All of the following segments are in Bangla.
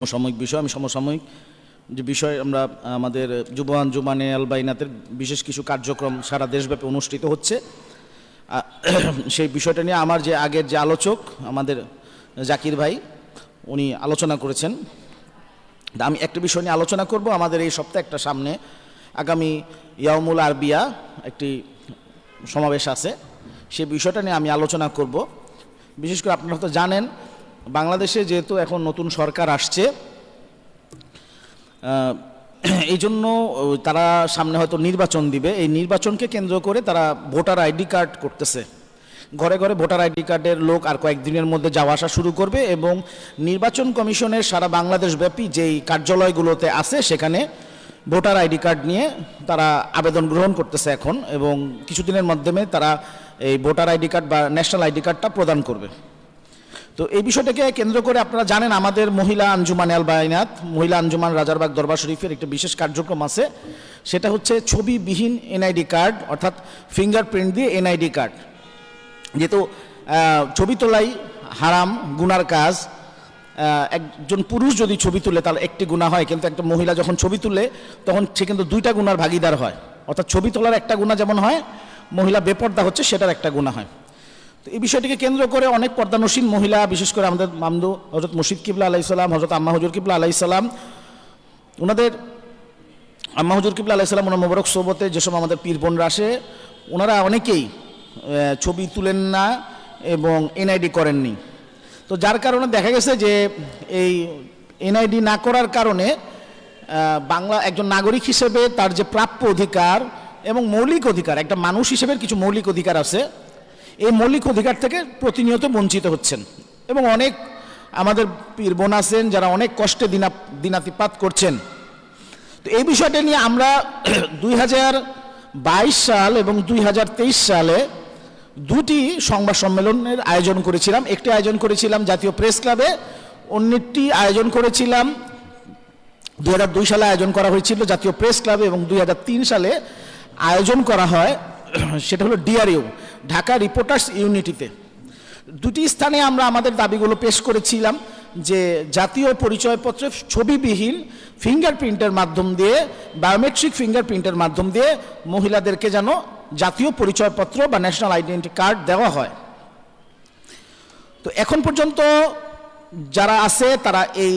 সমসাময়িক বিষয় আমি সমসাময়িক যে বিষয় আমরা আমাদের যুব আঞ্জুমানে আল বাইনাতের বিশেষ কিছু কার্যক্রম সারা দেশব্যাপী অনুষ্ঠিত হচ্ছে। সেই বিষয়টা নিয়ে আমার যে আগের যে আলোচক আমাদের জাকির ভাই উনি আলোচনা করেছেন। আমি একটা বিষয় নিয়ে আলোচনা করব। আমাদের এই সপ্তাহে একটা সামনে আগামী ইয়াউমুল আরবিয়া একটি সমাবেশ আছে, সেই বিষয়টা নিয়ে আমি আলোচনা করব। বিশেষ করে আপনারা তো জানেন বাংলাদেশে যেহেতু এখন নতুন সরকার আসছে, এই জন্য তারা সামনে হয়তো নির্বাচন দিবে। এই নির্বাচনকে কেন্দ্র করে তারা ভোটার আইডি কার্ড করতেছে। ঘরে ঘরে ভোটার আইডি কার্ডের লোক আর কয়েকদিনের মধ্যে যাওয়া আসা শুরু করবে এবং নির্বাচন কমিশনের সারা বাংলাদেশব্যাপী যেই কার্যালয়গুলোতে আছে সেখানে ভোটার আইডি কার্ড নিয়ে তারা আবেদন গ্রহণ করতেছে এখন, এবং কিছুদিনের মাধ্যমে তারা এই ভোটার আইডি কার্ড বা ন্যাশনাল আইডি কার্ডটা প্রদান করবে। তো এই বিষয়টাকে কেন্দ্র করে আপনারা জানেন আমাদের মহিলা আঞ্জুমান আল বাইনাত, মহিলা আঞ্জুমান রাজারবাগ দরবার শরীফের একটা বিশেষ কার্যক্রম আছে। সেটা হচ্ছে ছবিবিহীন এনআইডি কার্ড, অর্থাৎ ফিঙ্গারপ্রিন্ট দিয়ে এনআইডি কার্ড। যেহেতু ছবি তোলাই হারাম, গুনার কাজ। একজন পুরুষ যদি ছবি তুলে তাহলে একটি গুনাহ হয়, কিন্তু একটা মহিলা যখন ছবি তুলে তখন সে কিন্তু দুইটা গুনার ভাগিদার হয়। অর্থাৎ ছবি তোলার একটা গুনাহ যেমন হয়, মহিলা বেপর্দা হচ্ছে সেটার একটা গুনাহ হয়। তো এই বিষয়টিকে কেন্দ্র করে অনেক পর্দানসীন মহিলা, বিশেষ করে আমাদের মামদু হযরত মুর্শিদ কিবলা আলাইহিসসালাম, হযরত আম্মা হুজুর কিবলা আলাইহিসসালাম, ওনাদের আম্মা হুজুর কিবলা আলাইহিসসালাম ওনার মোবারক সোহবতে যেসব আমাদের পীর বোনরা আসে, ওনারা অনেকেই ছবি তুলেন না এবং এনআইডি করেননি। তো যার কারণে দেখা গেছে যে এই এনআইডি না করার কারণে বাংলা একজন নাগরিক হিসেবে তার যে প্রাপ্য অধিকার এবং মৌলিক অধিকার, একটা মানুষ হিসেবে কিছু মৌলিক অধিকার আছে, এই মৌলিক অধিকার থেকে প্রতিনিয়ত বঞ্চিত হচ্ছেন। এবং অনেক আমাদের পীর বোন আছেন যারা অনেক কষ্টে দিনাতিপাত করছেন। তো এই বিষয়টা নিয়ে আমরা 2022 সাল এবং 2023 সালে দুটি সংবাদ সম্মেলনের আয়োজন করেছিলাম। একটি আয়োজন করেছিলাম জাতীয় প্রেস ক্লাবে, অন্যটি আয়োজন করেছিলাম 2002 সালে আয়োজন করা হয়েছিল জাতীয় প্রেস ক্লাবে, এবং 2003 সালে আয়োজন করা হয় সেটা হলো ডিআরইউ, ঢাকা রিপোর্টার্স ইউনিটিতে। দুটি স্থানে আমরা আমাদের দাবিগুলো পেশ করেছিলাম যে জাতীয় পরিচয়পত্রে ছবিবিহীন ফিঙ্গারপ্রিন্টের মাধ্যম দিয়ে, বায়োমেট্রিক ফিঙ্গারপ্রিন্টের মাধ্যম দিয়ে মহিলাদেরকে যেন জাতীয় পরিচয়পত্র বা ন্যাশনাল আইডেন্টি কার্ড দেওয়া হয়। তো এখন পর্যন্ত যারা আছে তারা এই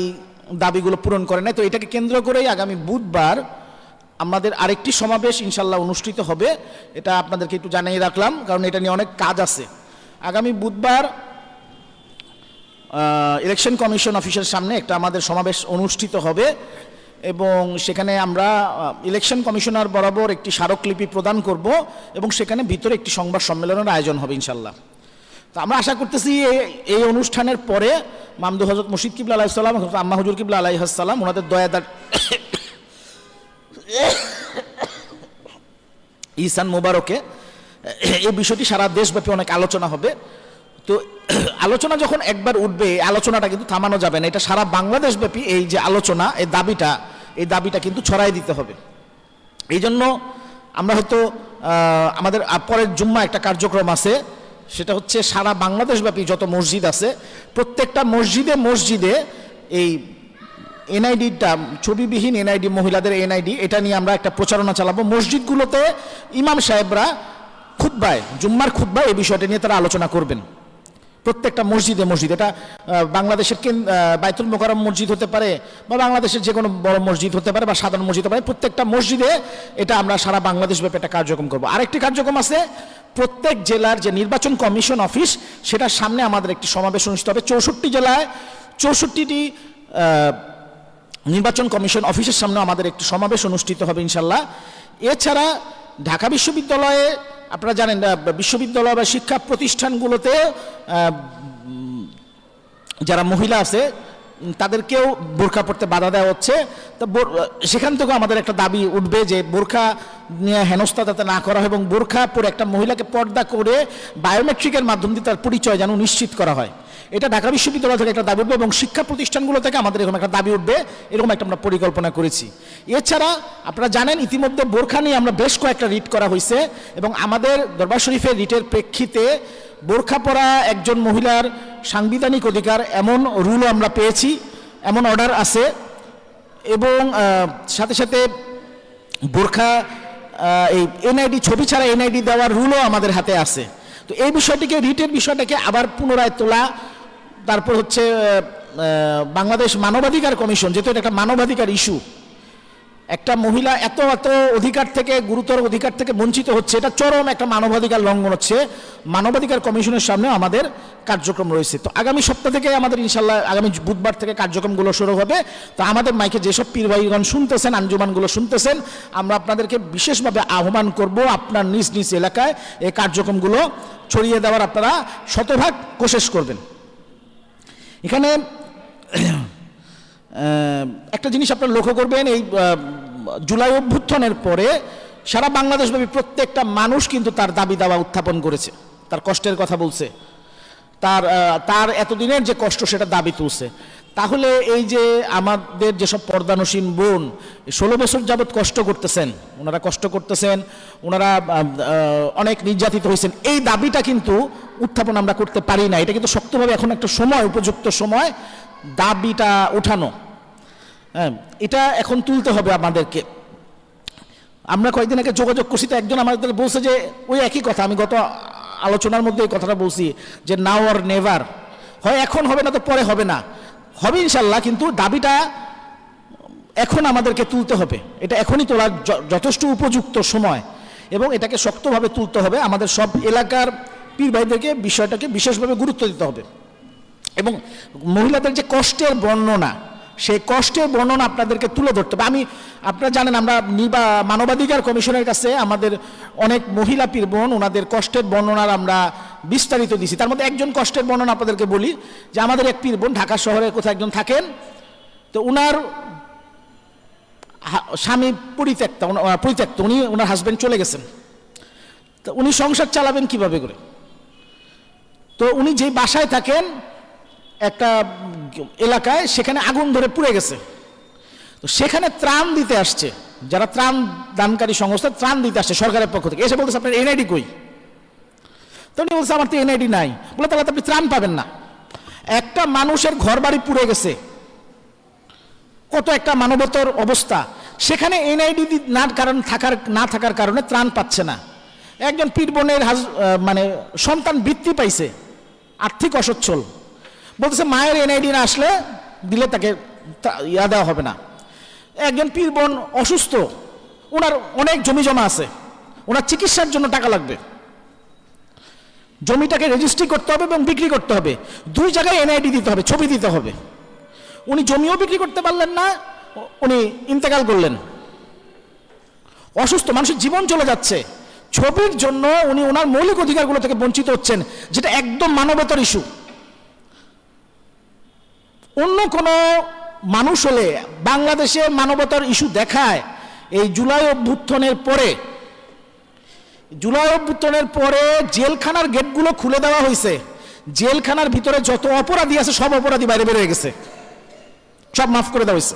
দাবিগুলো পূরণ করে নাই। তো এটাকে কেন্দ্র করেই আগামী বুধবার আমাদের আরেকটি সমাবেশ ইনশাল্লাহ অনুষ্ঠিত হবে। এটা আপনাদেরকে একটু জানিয়ে রাখলাম, কারণ এটা নিয়ে অনেক কাজ আছে। আগামী বুধবার ইলেকশন কমিশন অফিসের সামনে একটা আমাদের সমাবেশ অনুষ্ঠিত হবে, এবং সেখানে আমরা ইলেকশন কমিশনার বরাবর একটি স্মারকলিপি প্রদান করব, এবং সেখানে ভিতরে একটি সংবাদ সম্মেলনের আয়োজন হবে ইনশাল্লাহ। তো আমরা আশা করতেছি এই অনুষ্ঠানের পরে মামদু হযরত মুর্শিদ কিবলা আলাইহিসসালাম, হযরত আম্মা হুজুর কিবলা আলাইহিসসালাম ওনাদের দয়াদার ইহসান মুবারকে এই বিষয়টি সারা দেশব্যাপী অনেক আলোচনা হবে। তো আলোচনা যখন একবার উঠবে, আলোচনাটা কিন্তু থামানো যাবে না। এটা সারা বাংলাদেশব্যাপী এই যে আলোচনা, এই দাবিটা কিন্তু ছড়াই দিতে হবে। এই জন্য আমরা হয়তো আমাদের পরের জুম্মা একটা কার্যক্রম আছে, সেটা হচ্ছে সারা বাংলাদেশব্যাপী যত মসজিদ আছে প্রত্যেকটা মসজিদে এই এনআইডিটা, ছবিবিহীন এনআইডি, মহিলাদের এনআইডি, এটা নিয়ে আমরা একটা প্রচারণা চালাবো। মসজিদগুলোতে ইমাম সাহেবরা খুতবায়, জুম্মার খুতবায় এই বিষয়টা নিয়ে তারা আলোচনা করবেন। প্রত্যেকটা মসজিদে এটা বাংলাদেশের বাইতুল মোকাররম মসজিদ হতে পারে, বা বাংলাদেশের যে কোনো বড় মসজিদ হতে পারে, বা সাধারণ মসজিদ হতে পারে, প্রত্যেকটা মসজিদে এটা আমরা সারা বাংলাদেশব্যাপী একটা কার্যক্রম করব। আরেকটি কার্যক্রম আছে, প্রত্যেক জেলার যে নির্বাচন কমিশন অফিস সেটার সামনে আমাদের একটি সমাবেশ অনুষ্ঠিত হবে। 64 জেলায় 64টি নির্বাচন কমিশন অফিসের সামনে আমাদের একটি সমাবেশ অনুষ্ঠিত হবে ইনশাল্লাহ। এছাড়া ঢাকা বিশ্ববিদ্যালয়ে আপনারা জানেন বিশ্ববিদ্যালয় বা শিক্ষা প্রতিষ্ঠানগুলোতে যারা মহিলা আছে তাদেরকেও বোরকা পরতে বাধা দেওয়া হচ্ছে। তো সেখান থেকেও আমাদের একটা দাবি উঠবে যে বোরকা নিয়ে হেনস্থা যাতে না করা হয়, এবং বোরকা পরে একটা মহিলাকে পর্দা করে বায়োমেট্রিকের মাধ্যম দিয়ে তার পরিচয় যেন নিশ্চিত করা হয়। এটা ঢাকা বিশ্ববিদ্যালয় থেকে একটা দাবি উঠবে, এবং শিক্ষা প্রতিষ্ঠানগুলো থেকে আমাদের এরকম একটা দাবি উঠবে, এরকম একটা আমরা পরিকল্পনা করেছি। এছাড়া আপনারা জানেন ইতিমধ্যে বোরকা নিয়ে আমরা বেশ কয়েকটা রিট করা হয়েছে, এবং আমাদের দরবার শরীফের রিটের প্রেক্ষিতে বোরকা পরা একজন মহিলার সাংবিধানিক অধিকার এমন রুলও আমরা পেয়েছি। এমন অর্ডার আছে, এবং সাথে সাথে বোরখা এই এনআইডি ছবি ছাড়া এনআইডি দেওয়ার রুলও আমাদের হাতে আছে। তো এই বিষয়টিকে, রিটের বিষয়টাকে আবার পুনরায় তোলা, তারপর হচ্ছে বাংলাদেশ মানবাধিকার কমিশন, যেহেতু এটা একটা মানবাধিকার ইস্যু, একটা মহিলা এত এত অধিকার থেকে, গুরুতর অধিকার থেকে বঞ্চিত হচ্ছে, এটা চরম একটা মানবাধিকার লঙ্ঘন হচ্ছে। মানবাধিকার কমিশনের সামনে আমাদের কার্যক্রম রয়েছে। তো আগামী সপ্তাহ থেকে আমাদের ইনশাল্লাহ আগামী বুধবার থেকে কার্যক্রমগুলো শুরু হবে। তো আমাদের মাইকে যেসব পীর ভাইগণ শুনতেছেন, আঞ্জুমানগুলো শুনতেছেন, আমরা আপনাদেরকে বিশেষভাবে আহ্বান করব আপনার নিজ নিজ এলাকায় এই কার্যক্রমগুলো ছড়িয়ে দেওয়ার আপনারা শতভাগ কোশিশ করবেন। এখানে একটা জিনিস আপনারা লক্ষ্য করবেন, এই জুলাই অভ্যুত্থানের পরে সারা বাংলাদেশব্যাপী প্রত্যেকটা মানুষ কিন্তু তার দাবি দাওয়া উত্থাপন করেছে, তার কষ্টের কথা বলছে, তার এতদিনের যে কষ্ট সেটা দাবি তুলছে। তাহলে এই যে আমাদের যেসব পর্দানসীন বোন 16 বছর যাবৎ কষ্ট করতেছেন, ওনারা কষ্ট করতেছেন, ওনারা অনেক নির্যাতিত হয়েছেন, এই দাবিটা কিন্তু উত্থাপন আমরা করতে পারি না। এটা কিন্তু শক্তভাবে এখন একটা সময়, উপযুক্ত সময় দাবিটা উঠানো, হ্যাঁ, এটা এখন তুলতে হবে আমাদেরকে। আমরা কয়েকদিন আগে যোগাযোগ করছি, তো একজন আমাদের বলছে যে ওই একই কথা, আমি গত আলোচনার মধ্যে এই কথাটা বলছি যে নাও অর নেভার, হয় এখন হবে না তো পরে হবে না, হবে ইনশাল্লাহ, কিন্তু দাবিটা এখন আমাদেরকে তুলতে হবে। এটা এখনই তোলার যথেষ্ট উপযুক্ত সময়, এবং এটাকে শক্তভাবে তুলতে হবে। আমাদের সব এলাকার পীর ভাইদেরকে বিষয়টাকে বিশেষভাবে গুরুত্ব দিতে হবে, এবং মহিলাদের যে কষ্টের বর্ণনা, সেই কষ্টের বর্ণনা আপনাদেরকে তুলে ধরতে হবে। আপনারা জানেন, আমরা মানবাধিকার কমিশনের কাছে আমাদের অনেক মহিলা পীর বোন, ওনাদের কষ্টের বর্ণনার আমরা বিস্তারিত দিছি। তার মধ্যে একজন কষ্টের বর্ণনা আপনাদেরকে বলি, যে আমাদের এক পীর বোন ঢাকা শহরে কোথাও একজন থাকেন, তো উনার স্বামী পরিত্যক্ত, উনি ওনার হাজব্যান্ড চলে গেছেন, তো উনি সংসার চালাবেন কিভাবে করে? তো উনি যে বাসায় থাকেন একটা এলাকায়, সেখানে আগুন ধরে পুড়ে গেছে। তো সেখানে ত্রাণ দিতে আসছে, যারা ত্রাণ দানকারী সংস্থা ত্রাণ দিতে আসছে সরকারের পক্ষ থেকে, এসে বলতেছে আপনার এনআইডি কই? তো উনি বলছে আমার তো এনআইডি নাই। বলে তাহলে আপনি ত্রাণ পাবেন না। একটা মানুষের ঘর বাড়ি পুড়ে গেছে, কত একটা মানবতার অবস্থা, সেখানে এনআইডি না থাকার কারণে ত্রাণ পাচ্ছে না। একজন পীর বোনের মানে সন্তান বৃত্তি পাইছে, আর্থিক অসচ্ছল, বলতেছে মায়ের এনআইডি না আসলে দিলে তাকে দেওয়া হবে না। একজন পীর বোন অসুস্থ, ওনার অনেক জমি জমা আছে, ওনার চিকিৎসার জন্য টাকা লাগবে, জমিটাকে রেজিস্ট্রি করতে হবে এবং বিক্রি করতে হবে, দুই জায়গায় এনআইডি দিতে হবে, ছবি দিতে হবে। উনি জমিও বিক্রি করতে পারলেন না, উনি ইন্তেকাল করলেন। অসুস্থ মানুষের জীবন চলে যাচ্ছে, ছবির জন্য উনি ওনার মৌলিক অধিকারগুলো থেকে বঞ্চিত হচ্ছেন, যেটা একদম মানবতার ইস্যু। অন্য কোনো মানুষ হলে বাংলাদেশে মানবতার ইস্যু দেখায়। এই জুলাই অভ্যুত্থানের পরে জেলখানার গেটগুলো খুলে দেওয়া হয়েছে, জেলখানার ভিতরে যত অপরাধী আছে সব অপরাধী বাইরে বেরিয়ে গেছে, সব মাফ করে দেওয়া হয়েছে,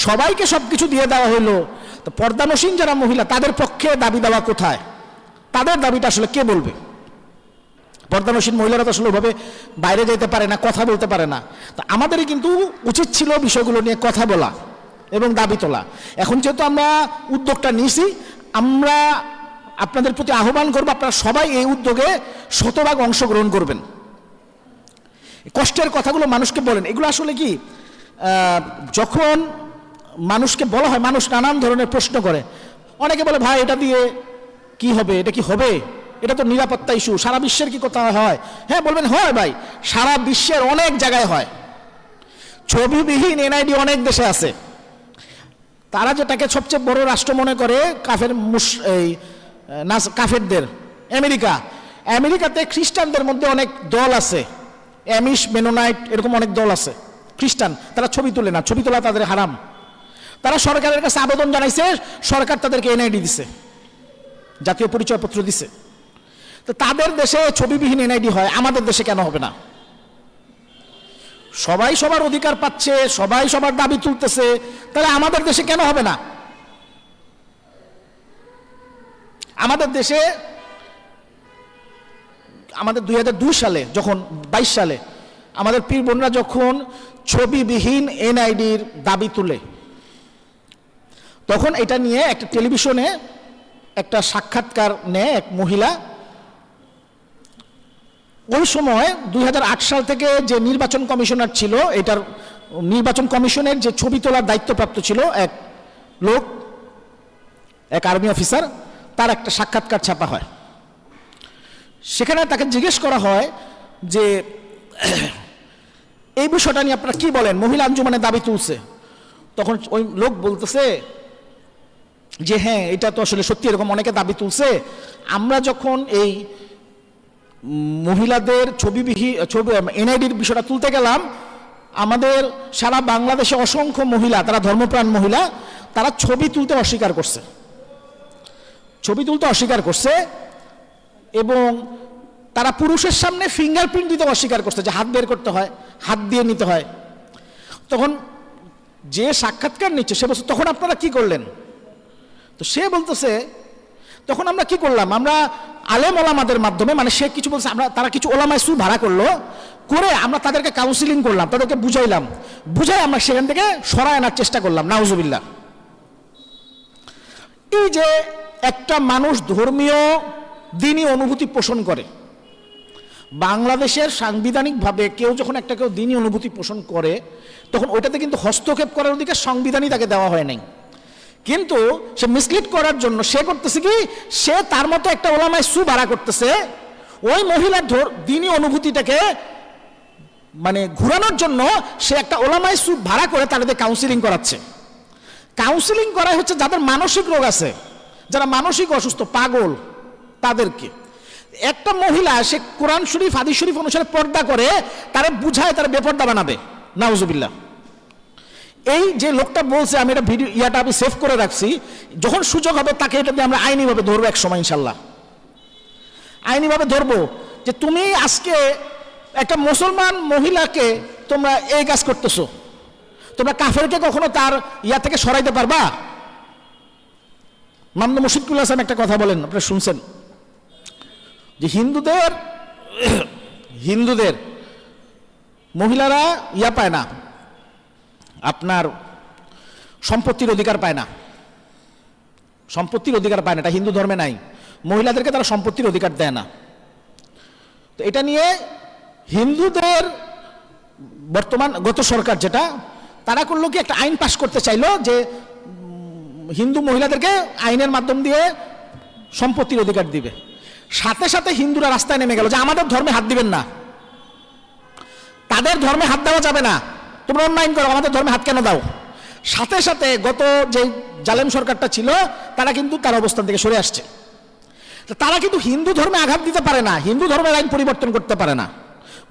সবাইকে সবকিছু দিয়ে দেওয়া হলো। তো পর্দানসীন যারা মহিলা, তাদের পক্ষে দাবি দেওয়া কোথায়? তাদের দাবিটা আসলে কে বলবে? পর্দানসীন মহিলারা তো আসলে ওভাবে বাইরে যেতে পারে না, কথা বলতে পারে না। তো আমাদেরই কিন্তু উচিত ছিল বিষয়গুলো নিয়ে কথা বলা এবং দাবি তোলা। এখন যেহেতু আমরা উদ্যোগটা নিয়েছি, আমরা আপনাদের প্রতি আহ্বান করব, আপনারা সবাই এই উদ্যোগে শতভাগ অংশগ্রহণ করবেন। কষ্টের কথাগুলো মানুষকে বলেন। এগুলো আসলে কি, যখন মানুষকে বলা হয়, মানুষ নানান ধরনের প্রশ্ন করে। অনেকে বলে ভাই এটা দিয়ে কি হবে, এটা কি হবে, এটা তো নিরাপত্তা ইস্যু, সারা বিশ্বের কি কোথাও হয়? হ্যাঁ বলবেন, হয় ভাই, সারা বিশ্বের অনেক জায়গায় হয়। ছবিবিহীন এনআইডি অনেক দেশে আছে। তারা যেটাকে সবচেয়ে বড় রাষ্ট্র মনে করে কাফেরদের, আমেরিকাতে খ্রিস্টানদের মধ্যে অনেক দল আছে, অ্যামিশ, মেনোনাইট, এরকম অনেক দল আছে খ্রিস্টান। তারা ছবি তুলে না, ছবি তোলা তাদের হারাম। তারা সরকারের কাছে আবেদন জানাইছে, সরকার তাদেরকে এনআইডি দিছে, জাতীয় পরিচয়পত্র দিছে। তো তাদের দেশে ছবিবিহীন এনআইডি হয়, আমাদের দেশে কেন হবে না? সবাই সবার অধিকার পাচ্ছে, সবাই সবার দাবি তুলতেছে, তাহলে আমাদের দেশে কেন হবে না? আমাদের দেশে আমাদের 2002 সালে, যখন 22 সালে আমাদের পীর বোনরা যখন ছবিবিহীন এনআইডির দাবি তুলে, তখন এটা নিয়ে একটা টেলিভিশনে একটা সাক্ষাৎকার নেয় এক মহিলা। ওই সময় 2008 সাল থেকে যে নির্বাচন কমিশনার ছিল, এটার নির্বাচন কমিশনের যে ছবি তোলার দায়িত্বপ্রাপ্ত ছিল এক লোক, এক আর্মি অফিসার, তার একটা সাক্ষাৎকার ছাপা হয়। সেখানে তাকে জিজ্ঞেস করা হয় যে এই বিষয়টা নিয়ে আপনারা কি বলেন, মহিলা আঞ্জুমানে দাবি তুলছে। তখন ওই লোক বলতেছে যে হ্যাঁ, এটা তো আসলে সত্যি, এরকম অনেকে দাবি তুলছে। আমরা যখন এই মহিলাদের ছবি এনআইডির বিষয়টা তুলতে গেলাম, আমাদের সারা বাংলাদেশে অসংখ্য মহিলা, তারা ধর্মপ্রাণ মহিলা, তারা ছবি তুলতে অস্বীকার করছে এবং তারা পুরুষের সামনে ফিঙ্গারপ্রিন্ট দিতে অস্বীকার করছে, যে হাত বের করতে হয়, হাত দিয়ে নিতে হয়। তখন যে সাক্ষাৎকার নিচ্ছে সে বলছে তখন আপনারা কি করলেন? তো সে বলতেছে তখন আমরা কি করলাম, আমরা আলেম ওলামাদের মাধ্যমে, মানে সে কিছু বলছে, তারা কিছু ওলামায়ে সু ভাড়া করে আমরা তাদেরকে কাউন্সিলিং করলাম, তাদেরকে বুঝাই আমরা সেখান থেকে সরায় আনার চেষ্টা করলাম। নাউজুবিল্লাহ। এই যে একটা মানুষ ধর্মীয় দ্বীনি অনুভূতি পোষণ করে, বাংলাদেশের সাংবিধানিকভাবে কেউ যখন কেউ দ্বীনি অনুভূতি পোষণ করে, তখন ওইটাতে কিন্তু হস্তক্ষেপ করার অধিকার সংবিধানই তাকে দেওয়া হয় নাই। কিন্তু সে মিসলিড করার জন্য সে করতেছে কি, সে তার মতো একটা ওলামায়ে সু ভাড়া করতেছে, ওই মহিলার দ্বীনি অনুভূতিটাকে মানে ঘুরানোর জন্য সে একটা ওলামায়ে সু ভাড়া করে তাদের কাউন্সিলিং করাচ্ছে। কাউন্সিলিং করাই হচ্ছে যাদের মানসিক রোগ আছে, যারা মানসিক অসুস্থ, পাগল, তাদেরকে। একটা মহিলা সে কোরআন শরীফ হাদিস শরীফ অনুসারে পর্দা করে, তারা বুঝায় তারা বেপর্দা বানাবে। নাউজুবিল্লাহ। এই যে লোকটা বলছে, আমি এটা ইয়াটা আমি সেভ করে রাখছি, যখন সুযোগ হবে তাকে এটা দিয়ে আমরা আইনিভাবে ধরবো এক সময়, ইনশাল্লাহ আইনিভাবে ধরবো, যে তুমি আজকে একটা মুসলমান মহিলাকে তোমরা এই কাজ করতেছো, তোমরা কাফেরকে কখনো তার ইয়া থেকে সরাইতে পারবা? মামদা মুশফিকুল হাসান একটা কথা বলেন, আপনারা শুনছেন, যে হিন্দুদের মহিলারা ইয়া পায় না, আপনার সম্পত্তির অধিকার পায় না, এটা হিন্দু ধর্মে নাই। মহিলাদেরকে তারা সম্পত্তির অধিকার দেয় না। তো এটা নিয়ে হিন্দুদের বর্তমান গত সরকার যেটা তারা করলো কি, একটা আইন পাশ করতে চাইলো যে হিন্দু মহিলাদেরকে আইনের মাধ্যম দিয়ে সম্পত্তির অধিকার দিবে। সাথে সাথে হিন্দুরা রাস্তায় নেমে গেল যে আমাদের ধর্মে হাত দিবেন না, তাদের ধর্মে হাত দেওয়া যাবে না, তোমরা অন্য আইন করো, আমাদের ধর্মে হাত কেন দাও? সাথে সাথে গত যে জালেম সরকারটা ছিল তারা কিন্তু তার অবস্থান থেকে সরে আসছে। তারা কিন্তু হিন্দু ধর্মে আঘাত দিতে পারে না, হিন্দু ধর্মের আইন পরিবর্তন করতে পারে না।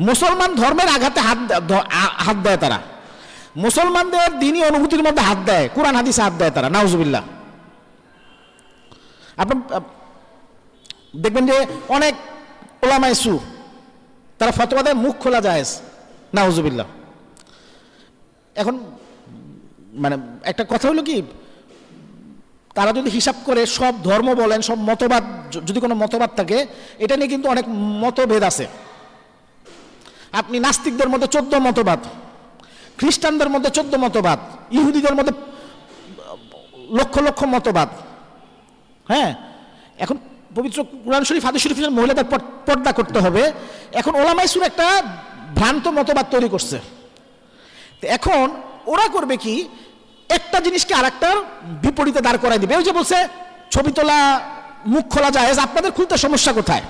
মুসলমান ধর্মের আঘাতে হাত দেয় তারা, মুসলমানদের দ্বীনি অনুভূতির মধ্যে হাত দেয়, কোরআন হাদিসে হাত দেয় তারা। নাউজুবিল্লাহ। আপনি দেখবেন যে অনেক ওলামায়ে সু তারা ফতোয়া দেয় মুখ খোলা জায়েজ। নাউজুবিল্লাহ। এখন মানে একটা কথা হলো কি, তারা যদি হিসাব করে সব ধর্ম বলেন, সব মতবাদ, যদি কোনো মতবাদ থাকে, এটা নিয়ে কিন্তু অনেক মতভেদ আছে। আপনি নাস্তিকদের মধ্যে 14 মতবাদ, খ্রিস্টানদের মধ্যে 14 মতবাদ, ইহুদিদের মধ্যে লক্ষ লক্ষ মতবাদ। হ্যাঁ, এখন পবিত্র কোরআন শরীফ হাদিস শরীফের মহিলাদের পর্দা করতে হবে। এখন ওলামায়ে সুর একটা ভ্রান্ত মতবাদ তৈরি করছে। এখন ওরা করবে কি, একটা জিনিসকে আরেকটার বিপরীতে দাঁড় করাই দিবে। ওই যে বলছে ছবি তোলা মুখ খোলা যায়, আপনাদের খুলতে সমস্যা কোথায়?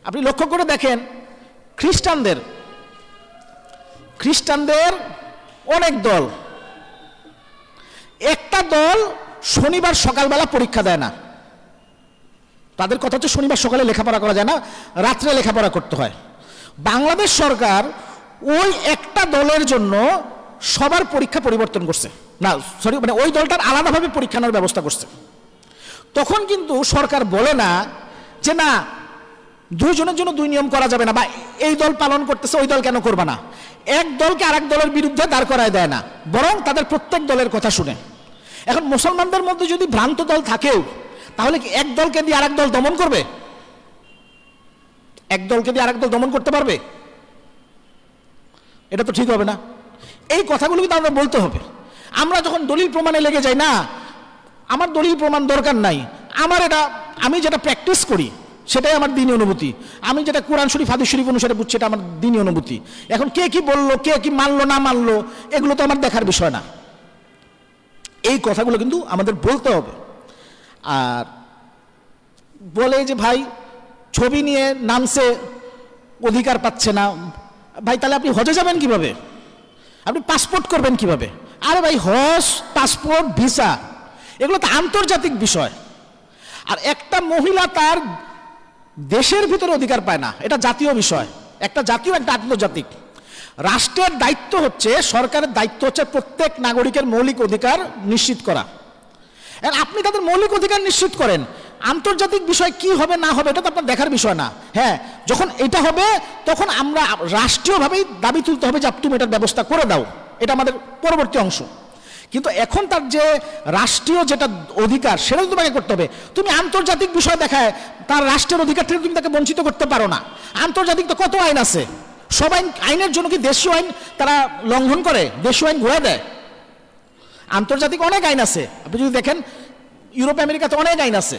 আপনি লক্ষ্য করে দেখেন, খ্রিস্টানদের অনেক দল, একটা দল শনিবার সকালবেলা পরীক্ষা দেয় না। তাদের কথা হচ্ছে শনিবার সকালে লেখাপড়া করা যায় না, রাত্রে লেখাপড়া করতে হয়। বাংলাদেশ সরকার ওই একটা দলের জন্য সবার পরীক্ষা পরিবর্তন করছে, না সরি, মানে ওই দলটার আলাদাভাবে পরীক্ষা নেওয়ার ব্যবস্থা করছে। তখন কিন্তু সরকার বলে না যে না, দুইজনের জন্য দুই নিয়ম করা যাবে না, বা এই দল পালন করতেছে ওই দল কেন করবে না। এক দলকে আরেক দলের বিরুদ্ধে দাঁড় করায় দেয় না, বরং তাদের প্রত্যেক দলের কথা শুনে। এখন মুসলমানদের মধ্যে যদি ভ্রান্ত দল থাকেও, তাহলে কি এক দলকে দিয়ে আরেক দল দমন করবে? এক দলকে দিয়ে আরেক দল দমন করতে পারবে? এটা তো ঠিক হবে না। এই কথাগুলো কিন্তু আমরা বলতে হবে। আমরা যখন দলিল প্রমাণে লেগে যাই, না আমার দলিল প্রমাণ দরকার নাই, আমার এটা আমি যেটা প্র্যাকটিস করি সেটাই আমার দিনী অনুভূতি, আমি যেটা কোরআন শরীফ হাদিস শরীফ অনুসারে বুঝছি এটা আমার দিনী অনুভূতি। এখন কে কি বললো, কে কি মানলো না মানলো, এগুলো তো আমার দেখার বিষয় না। এই কথাগুলো কিন্তু আমাদের বলতে হবে। আর বলে যে ভাই ছবি নিয়ে নামছে, অধিকার পাচ্ছে না, ভাই তাহলে আপনি হজে যাবেন কিভাবে, আপনি পাসপোর্ট করবেন কিভাবে? আরে ভাই হজ, পাসপোর্ট, ভিসা এগুলো তো আন্তর্জাতিক বিষয়। আর একটা মহিলা তার দেশের ভিতরে অধিকার পায় না, এটা জাতীয় বিষয়, একটা জাতীয় একটা আন্তর্জাতিক। রাষ্ট্রের দায়িত্ব হচ্ছে, সরকারের দায়িত্ব হচ্ছে প্রত্যেক নাগরিকের মৌলিক অধিকার নিশ্চিত করা। আপনি তাদের মৌলিক অধিকার নিশ্চিত করেন, আন্তর্জাতিক বিষয় কি হবে না হবে এটা তো আপনার দেখার বিষয় না। হ্যাঁ, যখন এটা হবে তখন আমরা রাষ্ট্রীয়ভাবেই দাবি তুলতে হবে যে তুমি এটার ব্যবস্থা করে দাও, এটা আমাদের পরবর্তী অংশ। কিন্তু এখন তার যে রাষ্ট্রীয় যেটা অধিকার সেটা তোমাকে করতে হবে। তুমি আন্তর্জাতিক বিষয় দেখায় তার রাষ্ট্রের অধিকার থেকে তুমি তাকে বঞ্চিত করতে পারো না। আন্তর্জাতিক তো কত আইন আছে, সব আইনের জন্য কি দেশীয় আইন তারা লঙ্ঘন করে, দেশীয় আইন ঘুরে দেয়? আন্তর্জাতিক অনেক আইন আছে, আপনি যদি দেখেন ইউরোপ আমেরিকাতে অনেক আইন আছে,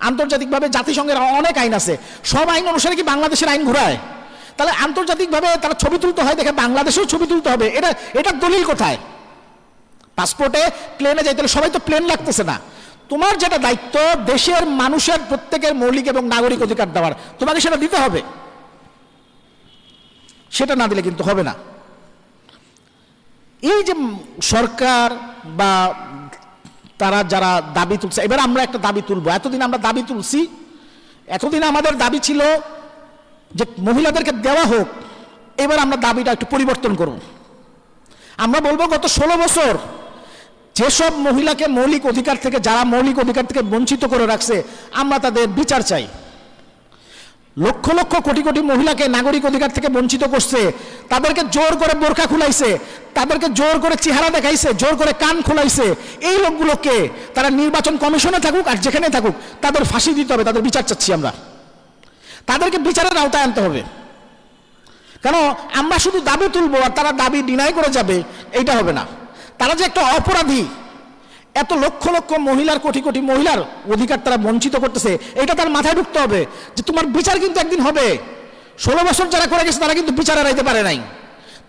আন্তর্জাতিকভাবে জাতিসংঘের অনেক আইন আছে, সব আইন অনুসারে কি বাংলাদেশের আইন ঘুরায়? তাহলে আন্তর্জাতিকভাবে তারা ছবি তুলতে হয়, দেখে বাংলাদেশেও ছবি তুলতে হবে, এটা দলিল কোথায়? পাসপোর্টে প্লেনে যাইতে হলে সবাই তো প্লেন লাগতেছে না। তোমার যেটা দায়িত্ব দেশের মানুষের প্রত্যেকের মৌলিক এবং নাগরিক অধিকার দেওয়ার, তোমাকে সেটা দিতে হবে, সেটা না দিলে কিন্তু হবে না। এই যে সরকার বা তারা যারা দাবি তুলছে, এবার আমরা একটা দাবি তুলবো। এতদিন আমরা দাবি তুলছি, এতদিন আমাদের দাবি ছিল যে মহিলাদেরকে দেওয়া হোক, এবার আমরা দাবিটা একটু পরিবর্তন করব। আমরা বলবো গত 16 বছর যেসব মহিলাকে মৌলিক অধিকার থেকে, যারা মৌলিক অধিকার থেকে বঞ্চিত করে রাখছে, আমরা তাদের বিচার চাই। লক্ষ লক্ষ কোটি কোটি মহিলাকে নাগরিক অধিকার থেকে বঞ্চিত করছে, তাদেরকে জোর করে বোরকা খুলাইছে, তাদেরকে জোর করে চেহারা দেখাইছে, জোর করে কান খোলাইছে। এই লোকগুলোকে তারা নির্বাচন কমিশনে থাকুক আর যেখানে থাকুক তাদের ফাঁসি দিতে হবে, তাদের বিচার চাচ্ছি আমরা। তাদেরকে বিচারের আওতায় আনতে হবে। কেন আমরা শুধু দাবি তুলবো আর তারা দাবি ডিনাই করে যাবে, এইটা হবে না। তারা যে একটা অপরাধী, এত লক্ষ লক্ষ মহিলার, কোটি কোটি মহিলার অধিকার তারা বঞ্চিত করতেছে, এটা তার মাথায় ঢুকতে হবে যে তোমার বিচার কিন্তু একদিন হবে। 16 বছর যারা করে গেছে তারা কিন্তু বিচারে আইতে পারে নাই,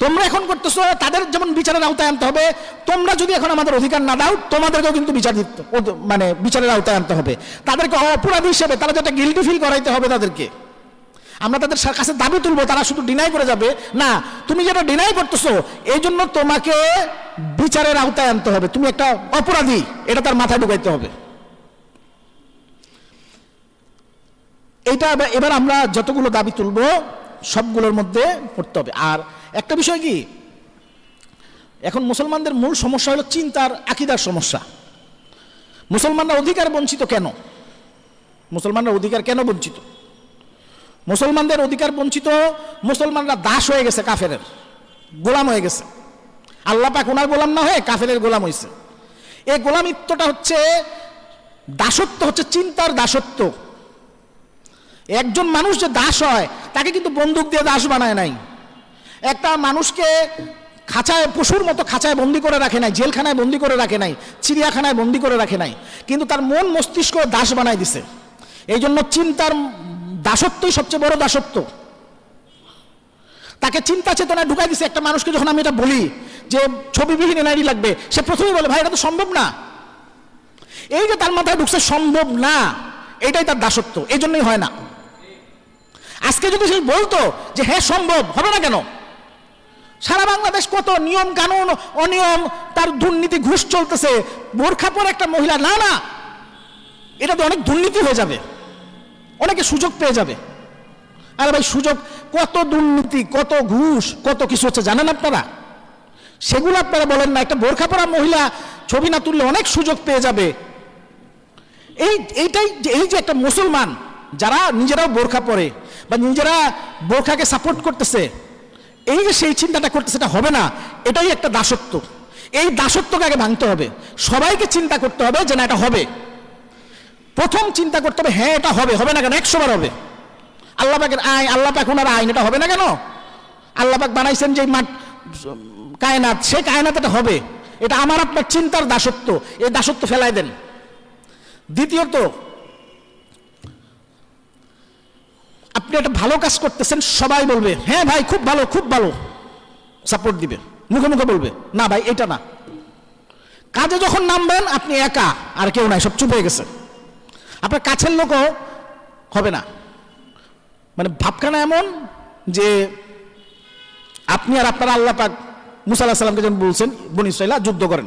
তোমরা এখন করতেছো, তাদের যেমন বিচারের আওতায় আনতে হবে। তোমরা যদি এখন আমাদের অধিকার না দাও, তোমাদেরকেও কিন্তু বিচার দিতে, মানে বিচারের আওতায় আনতে হবে। তাদেরকে অপরাধী হিসেবে তারা যেটা গিল্টি ফিল করাইতে হবে তাদেরকে। আমরা তাদের কাছে দাবি তুলবো, তারা শুধু ডিনাই করে যাবে না। তুমি যেটা ডিনাই করতেছো এই জন্য তোমাকে বিচারের আওতায় আনতে হবে, তুমি একটা অপরাধী, এটা তার মাথায় ঢুকাইতে হবে। এটা এবার আমরা যতগুলো দাবি তুলবো সবগুলোর মধ্যে পড়তে হবে। আর একটা বিষয় কি, এখন মুসলমানদের মূল সমস্যা হলো চিন্তার, আকীদার সমস্যা। মুসলমানরা অধিকার বঞ্চিত কেন? মুসলমানরা অধিকার কেন বঞ্চিত? মুসলমানদের অধিকার বঞ্চিত, মুসলমানরা দাস হয়ে গেছে, কাফেরের গোলাম হয়ে গেছে। আল্লাহ পাক ওনার গোলাম না হয়ে কাফেরের গোলাম হয়েছে। এই গোলামিত্বটা হচ্ছে দাসত্ব, হচ্ছে চিন্তার দাসত্ব। একজন মানুষ যে দাস হয় তাকে কিন্তু বন্দুক দিয়ে দাস বানায় নাই। একটা মানুষকে খাঁচায়, পশুর মতো খাঁচায় বন্দি করে রাখে নাই, জেলখানায় বন্দি করে রাখে নাই, চিড়িয়াখানায় বন্দি করে রাখে নাই, কিন্তু তার মন মস্তিষ্ক দাস বানায় দিছে। এই জন্য চিন্তার দাসত্বই সবচেয়ে বড় দাসত্ব। তাকে চিন্তা চেতনায় ঢুকাই দিছে। একটা মানুষকে যখন আমি এটা বলি যে ছবিবিহীন এনআইডি লাগবে, সে প্রথমেই বলে ভাই এটা তো সম্ভব না। এই যে তার মাথায় ঢুকছে সম্ভব না, এটাই তার দাসত্ব, এই জন্যই হয় না। আজকে যদি সে বলতো যে হ্যাঁ সম্ভব, হবে না কেন? সারা বাংলাদেশ কত নিয়ম কানুন, অনিয়ম, তার দুর্নীতি, ঘুষ চলতেছে, বোরখা পরে একটা মহিলা, না না, এটাতে অনেক দুর্নীতি হয়ে যাবে, অনেকে সুযোগ পেয়ে যাবে। আরে ভাই সুযোগ, কত দুর্নীতি, কত ঘুষ, কত কিছু হচ্ছে জানেন আপনারা? সেগুলো আপনারা বলেন না। একটা বোরখা পরা মহিলা ছবি না তুললে অনেক সুযোগ পেয়ে যাবে। এই যে একটা মুসলমান যারা নিজেরাও বোরখা পরে বা নিজেরা বোরখাকে সাপোর্ট করতেছে, এই যে সেই চিন্তাটা করতেছে, এটা হবে না। এটাই একটা দাসত্ব। এই দাসত্বকে আগে ভাঙতে হবে। সবাইকে চিন্তা করতে হবে যে না এটা হবে। প্রথম চিন্তা করতে হবে হ্যাঁ এটা হবে, হবে না কেন? 100 বার হবে। আল্লাহ পাকের আইন, আল্লাহ পাক ওনার আইন, এটা হবে না কেন? আল্লাহ পাক বানাইছেন যে কায়নাত, সে কায়নাত এটা হবে, এটা আমার আপনার চিন্তার দাসত্ব, এই দাসত্ব ফেলাই দেন। দ্বিতীয়ত, আপনি একটা ভালো কাজ করতেছেন, সবাই বলবে হ্যাঁ ভাই খুব ভালো খুব ভালো, সাপোর্ট দিবে, মুখে মুখে বলবে, না ভাই এটা না। কাজে যখন নামবেন আপনি একা, আর কেউ নাই, সব চুপ হয়ে গেছে, আপনার কাছের লোকও হবে না। মানে ভাবখানা এমন যে আপনি আর আপনার আল্লাহ পাক মুসা আলাইহিস সালামকে যখন বলছেন বনী ইসরাঈলা যুদ্ধ করেন,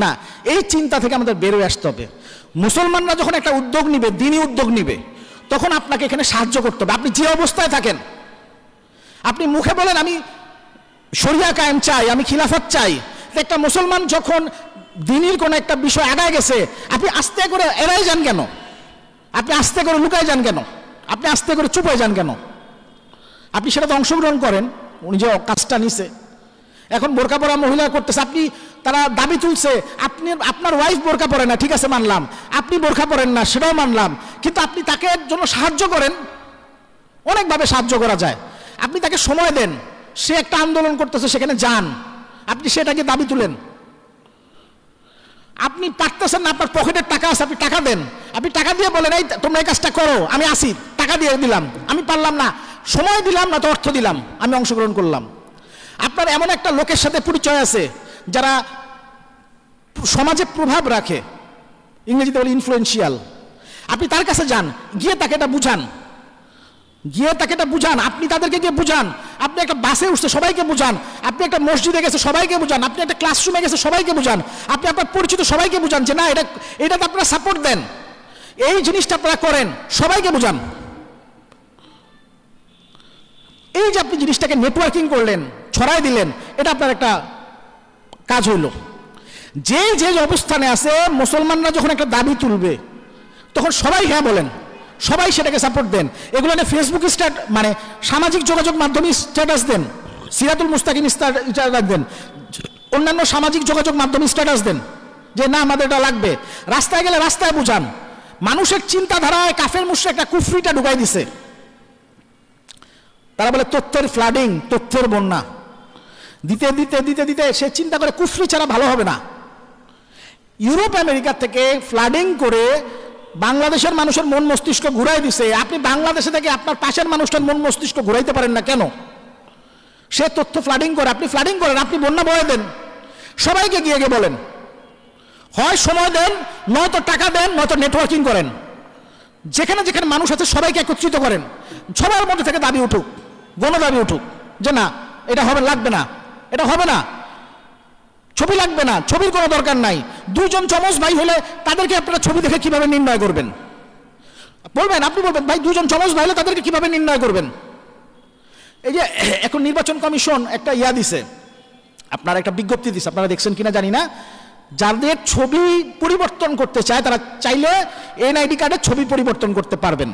না, এই চিন্তা থেকে আমাদের বেরোয় আসতে হবে। মুসলমানরা যখন একটা উদ্যোগ নিবে, দ্বীনি উদ্যোগ নিবে, তখন আপনাকে এখানে সাহায্য করতে হবে। আপনি যে অবস্থায় থাকেন, আপনি মুখে বলেন আমি শরিয়া কায়েম চাই, আমি খিলাফত চাই, একটা মুসলমান যখন দ্বীনির কোনো একটা বিষয় আগায় গেছে, আপনি আস্তে করে এড়াই যান কেন? আপনি আস্তে করে লুকায় যান কেন? আপনি আস্তে করে চুপ হয়ে যান কেন? আপনি সেটাতে অংশগ্রহণ করেন। উনি যে কাজটা নিছে, এখন বোরকা পরা মহিলা করতেছে, আপনি তারা দাবি তুলছে, আপনি আপনার ওয়াইফ বোরকা পরে না, ঠিক আছে মানলাম, আপনি বোরকা পরেন না, সেটাও মানলাম, কিন্তু আপনি তাকে জন্য সাহায্য করেন, অনেকভাবে সাহায্য করা যায়। আপনি তাকে সময় দেন, সে একটা আন্দোলন করতেছে, সেখানে যান, আপনি সেটাকে দাবি তুলেন। আপনি পারতেছেন না, আপনার পকেটের টাকা আছে, আপনি টাকা দেন, আপনি টাকা দিয়ে বলেন এই তোমরা এই কাজটা করো, আমি আসি, টাকা দিয়ে দিলাম, আমি পারলাম না, সময় দিলাম না তো অর্থ দিলাম, আমি অংশগ্রহণ করলাম। আপনার এমন একটা লোকের সাথে পরিচয় আছে যারা সমাজে প্রভাব রাখে, ইংরেজিতে বলে ইনফ্লুয়েন্সিয়াল, আপনি তার কাছে যান, গিয়ে তাকে এটা বুঝান, আপনি তাদেরকে গিয়ে বুঝান, আপনি একটা বাসে উঠছে সবাইকে বুঝান, আপনি একটা মসজিদে গেছে সবাইকে বুঝান, আপনি একটা ক্লাসরুমে গেছে সবাইকে বুঝান, আপনি আপনার পরিচিত সবাইকে বুঝান যে না এটাতে আপনারা সাপোর্ট দেন, এই জিনিসটা আপনারা করেন, সবাইকে বুঝান। এই যে আপনি জিনিসটাকে নেটওয়ার্কিং করলেন, ছড়াই দিলেন, এটা আপনার একটা কাজ হইল। যে যে অবস্থানে আছে, মুসলমানরা যখন একটা দাবি তুলবে, তখন সবাই হ্যাঁ বলেন, সবাই সেটাকে সাপোর্ট দেন। এগুলো ফেসবুক মানে সামাজিক যোগাযোগ মাধ্যমে স্ট্যাটাস দেন, সিরাতুল মুস্তাকিম স্ট্যাটাস দেন, অন্যান্য সামাজিক যোগাযোগ মাধ্যমে স্ট্যাটাস দেন যে না আমাদের এটা লাগবে। রাস্তায় গেলে রাস্তায় বুঝান। মানুষের চিন্তাধারায় কাফের মুশরিক একটা কুফরিটা ঢুকাই দিছে। তারা বলে তথ্যের ফ্লাডিং, তথ্যের বন্যা, দিতে দিতে দিতে দিতে সে চিন্তা করে কুফরি ছাড়া ভালো হবে না। ইউরোপ আমেরিকা থেকে ফ্লাডিং করে বাংলাদেশের মানুষের মন মস্তিষ্ক ঘুরাই দিছে। আপনি বাংলাদেশে থেকে আপনার পাশের মানুষটার মন মস্তিষ্ক ঘুরাইতে পারেন না কেন? সে তথ্য ফ্লাডিং করে, আপনি ফ্লাডিং করেন, আপনি বন্যা বয়ে দেন, সবাইকে গিয়ে গিয়ে বলেন, হয় সময় দেন, নয়তো টাকা দেন, নয়তো নেটওয়ার্কিং করেন, যেখানে যেখানে মানুষ আছে সবাইকে একত্রিত করেন, সবার মধ্যে থেকে দাবি উঠুক, গণদাবি উঠুক যে না এটা হবে, লাগবে না, এটা হবে না, ছবি লাগবে না, ছবির কোনো দরকার নাই। দুইজন চমচ ভাই হলে তাদেরকে আপনারা ছবি দেখে কিভাবে নির্ণয় করবেন? বলবেন, আপনি বলবেন ভাই দুইজন চমচ ভাই হলে তাদেরকে কিভাবে নির্ণয় করবেন? এই যে এখন নির্বাচন কমিশন একটা দিছে, আপনারা একটা বিজ্ঞপ্তি দিছে, আপনারা দেখছেন কিনা জানি না, যাদের ছবি পরিবর্তন করতে চায় তারা চাইলে এনআইডি কার্ডের ছবি পরিবর্তন করতে পারবেন।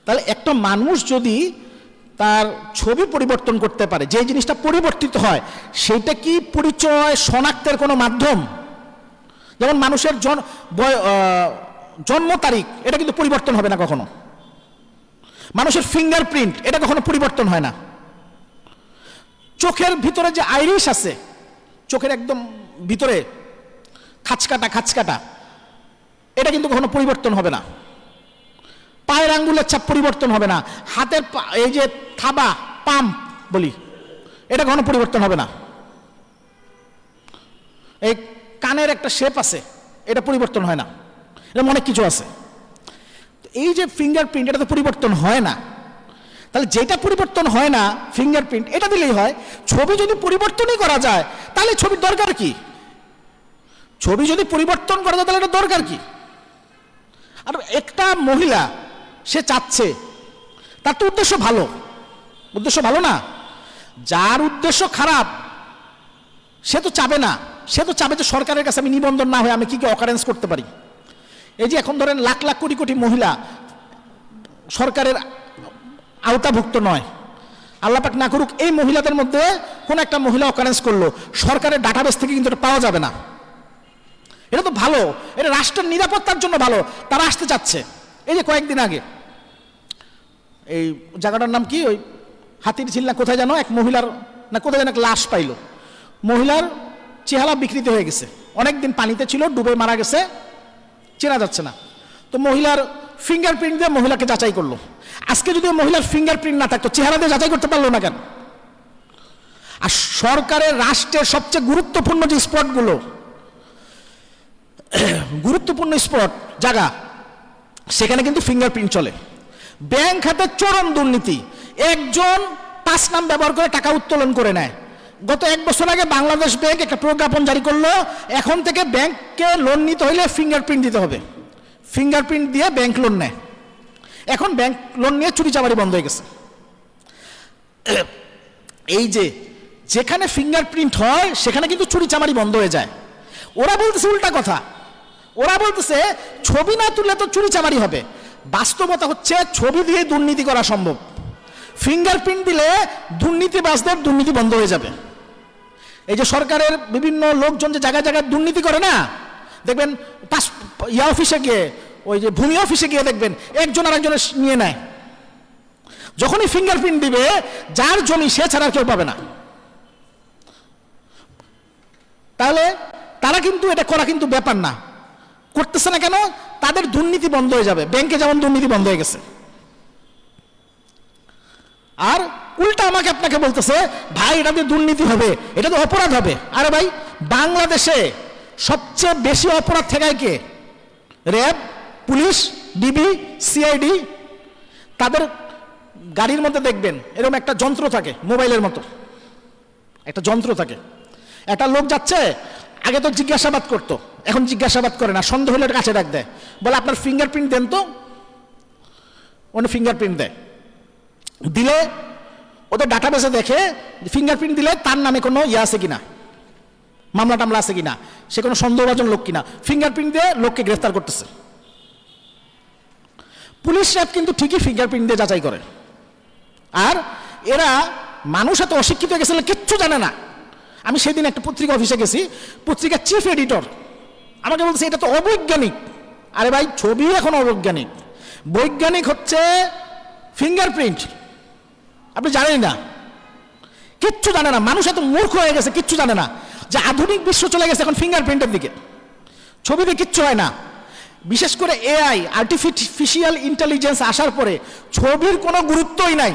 তাহলে একটা মানুষ যদি তার ছবি পরিবর্তন করতে পারে, যে জিনিসটা পরিবর্তিত হয় সেটা কি পরিচয় শনাক্তের কোনো মাধ্যম? যেমন মানুষের জন্ম তারিখ, এটা কিন্তু পরিবর্তন হবে না কখনো। মানুষের ফিঙ্গারপ্রিন্ট, এটা কখনো পরিবর্তন হয় না। চোখের ভিতরে যে আইরিশ আছে, চোখের একদম ভিতরে খাঁচকাটা, এটা কিন্তু কখনো পরিবর্তন হবে না। পায়ের আঙ্গুলের ছাপ পরিবর্তন হবে না। হাতের এই যে থাবা, পাম্প বলি, এটা কখনো পরিবর্তন হবে না। এই কানের একটা শেপ আছে, এটা পরিবর্তন হয় না। এরকম অনেক কিছু আছে। এই যে ফিঙ্গারপ্রিন্ট, এটা তো পরিবর্তন হয় না। তাহলে যেটা পরিবর্তন হয় না, ফিঙ্গারপ্রিন্ট, এটা দিলেই হয়। ছবি যদি পরিবর্তনই করা যায় তাহলে ছবির দরকার কি? ছবি যদি পরিবর্তন করা যায় তাহলে এটা দরকার কি? আর একটা মহিলা সে চাচ্ছে, তার তো উদ্দেশ্য ভালো, উদ্দেশ্য ভালো না। যার উদ্দেশ্য খারাপ সে তো চাবে না, সে তো চাবে যে সরকারের কাছে আমি নিবন্ধন না হয়ে আমি কি কি অকারেন্স করতে পারি। এই যে এখন ধরেন লাখ লাখ কোটি কোটি মহিলা সরকারের আওতাভুক্ত নয়, আল্লাহ পাক না করুক এই মহিলাদের মধ্যে কোন একটা মহিলা অকারেন্স করলো, সরকারের ডাটাবেস থেকে কিন্তু এটা পাওয়া যাবে না। এটা তো ভালো, এটা রাষ্ট্রের নিরাপত্তার জন্য ভালো, তারা আসতে চাচ্ছে। এই যে কয়েকদিন আগে এই জায়গাটার নাম কি, ওই হাতির ঝিল না কোথায় জানো, এক মহিলার না কোথায় যেন একটা লাশ পাইল, মহিলার চেহারা বিকৃত হয়ে গেছে, অনেক দিন পানিতে ছিল, ডুবে মারা গেছে, চেনা যাচ্ছে না। তো মহিলার ফিঙ্গারপ্রিন্ট দিয়ে মহিলাকে যাচাই করলো। আজকে যদি মহিলার ফিঙ্গারপ্রিন্ট না থাকতো, চেহারা দিয়ে যাচাই করতে পারলো না কেন? আর সরকারের রাষ্ট্রের সবচেয়ে গুরুত্বপূর্ণ যে স্পটগুলো, গুরুত্বপূর্ণ স্পট জায়গা, সেখানে কিন্তু ফিঙ্গারপ্রিন্ট চলে। ব্যাংক খাতে চরম দুর্নীতি, একজন পাঁচ নাম ব্যবহার করে টাকা উত্তোলন করে নেয়। গত 1 বছর আগে বাংলাদেশ ব্যাংক একটা প্রজ্ঞাপন জারি করলো, এখন থেকে ব্যাংককে লোন নিতে হলে ফিঙ্গারপ্রিন্ট দিতে হবে। ফিঙ্গারপ্রিন্ট দিয়ে ব্যাংক লোন নেয়। এখন ব্যাংক লোন নিয়ে চুরিচামারি বন্ধ হয়ে গেছে। এই যে যেখানে ফিঙ্গারপ্রিন্ট হয় সেখানে কিন্তু চুরিচামারি বন্ধ হয়ে যায়। ওরা বলতেছে উল্টা কথা, ওরা বলতেছে ছবি না তুললে তো চুরিচামারি হবে। বাস্তবতা হচ্ছে ছবি দিয়ে দুর্নীতি করা সম্ভব, ফিঙ্গারপ্রিন্ট দিলে দুর্নীতিবাজদের দুর্নীতি বন্ধ হয়ে যাবে। এই যে সরকারের বিভিন্ন লোকজন যে জায়গায় জায়গায় দুর্নীতি করে না, দেখবেন অফিসে গিয়ে, ওই যে ভূমি অফিসে গিয়ে দেখবেন একজন আরেকজনের নিয়ে নেয়। যখনই ফিঙ্গারপ্রিন্ট দিবে, যার জমি সে ছাড়া কেউ পাবে না। তাহলে তারা কিন্তু এটা করা কিন্তু ব্যাপার না, করতেছে না কেন? তাদের দুর্নীতি বন্ধ হয়ে যাবে। ব্যাংকে যেমন দুর্নীতি বন্ধ হয়ে গেছে। আর উল্টা আমাকে আপনাকে বলতেছে ভাই এটা দিয়ে দুর্নীতি হবে, এটা তো অপরাধ হবে। আরে ভাই, বাংলাদেশে সবচেয়ে বেশি অপরাধ ঠেকায় কে? RAB, police, DB, CID. তাদের গাড়ির মধ্যে দেখবেন এরকম একটা যন্ত্র থাকে, মোবাইলের মতো একটা যন্ত্র থাকে। একটা লোক যাচ্ছে, আগে তো জিজ্ঞাসাবাদ করতো, এখন জিজ্ঞাসাবাদ করে না, সন্দেহ হলে কাছে ডাক দেয়, বলে আপনার ফিঙ্গারপ্রিন্ট দেন তো। উনি ফিঙ্গারপ্রিন্ট দেয়, দিলে ওদের ডাটাবেসে দেখে ফিঙ্গারপ্রিন্ট দিলে তার নামে কোনো ইয়ে আছে কিনা, মামলা টামলা আছে কিনা, সে কোনো সন্দেহভাজন লোক কিনা। ফিঙ্গারপ্রিন্ট দিয়ে লোককে গ্রেফতার করতেছে। পুলিশ র্যাব কিন্তু ঠিকই ফিঙ্গারপ্রিন্ট দিয়ে যাচাই করে। আর এরা মানুষ এত অশিক্ষিত হয়ে গেছিল, কিচ্ছু জানে না। আমি সেদিন একটা পত্রিকা অফিসে গেছি, পত্রিকার চিফ এডিটর আমাকে বলছে এটা তো অবৈজ্ঞানিক। আরে ভাই, ছবি এখন অবৈজ্ঞানিক, বৈজ্ঞানিক হচ্ছে ফিঙ্গারপ্রিন্ট। আপনি জানেন না, কিচ্ছু জানে না। মানুষ এত মূর্খ হয়ে গেছে, কিচ্ছু জানে না যে আধুনিক বিশ্ব চলে গেছে এখন ফিঙ্গারপ্রিন্টের দিকে। ছবিতে কিচ্ছু হয় না। বিশেষ করে এআই, আর্টিফিশিয়াল ইন্টেলিজেন্স আসার পরে ছবির কোনো গুরুত্বই নাই।